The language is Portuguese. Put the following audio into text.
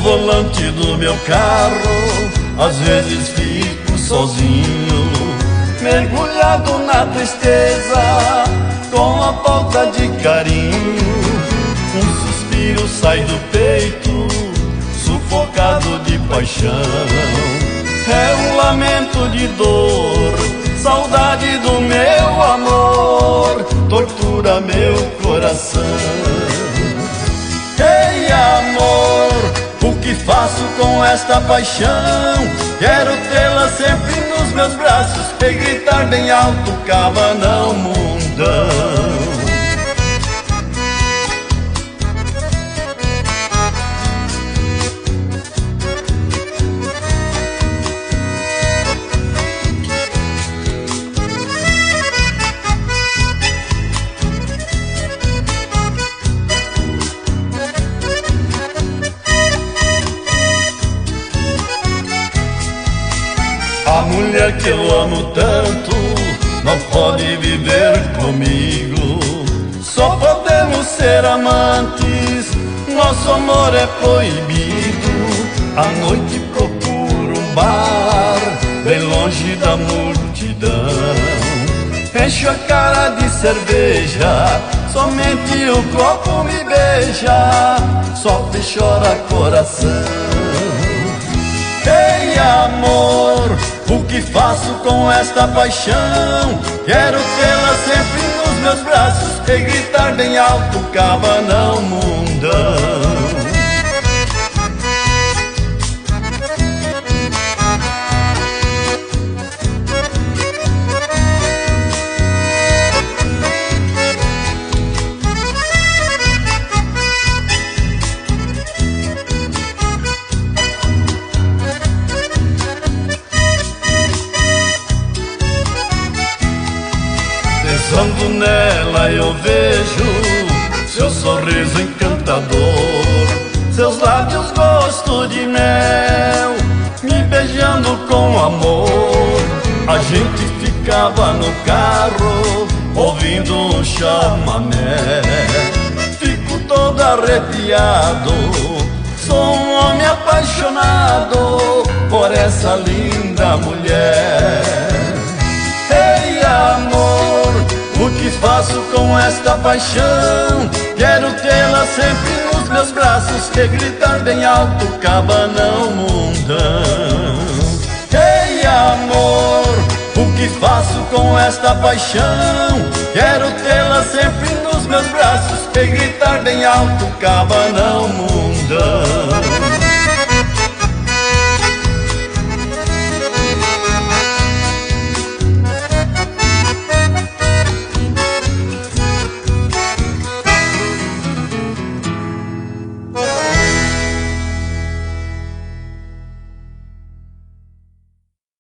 volante do meu carro, às vezes fico sozinho, mergulhado na tristeza, com a falta de carinho. Um suspiro sai do peito, sufocado de paixão. É um lamento de dor, saudade do meu amor, tortura meu coração. Ei, amor, o que faço com esta paixão? Quero tê-la sempre nos meus braços e gritar bem alto, Cabanão, mundão. A mulher que eu amo tanto não pode viver comigo. Só podemos ser amantes, nosso amor é proibido. À noite procuro um bar, bem longe da multidão. Encho a cara de cerveja, somente o copo me beija, sofre e chora coração. Ei, amor, o que faço com esta paixão? Quero tê-la sempre nos meus braços e gritar bem alto, Cabanão, mundão. Pensando nela eu vejo seu sorriso encantador, seus lábios gosto de mel, me beijando com amor. A gente ficava no carro ouvindo um chamamé. Fico todo arrepiado, sou um homem apaixonado por essa linda mulher. Ei, amor, o que faço com esta paixão? Quero tê-la sempre nos meus braços e gritar bem alto, Cabanão, mundão. Ei, amor, o que faço com esta paixão? Quero tê-la sempre nos meus braços e gritar bem alto, Cabanão, mundão.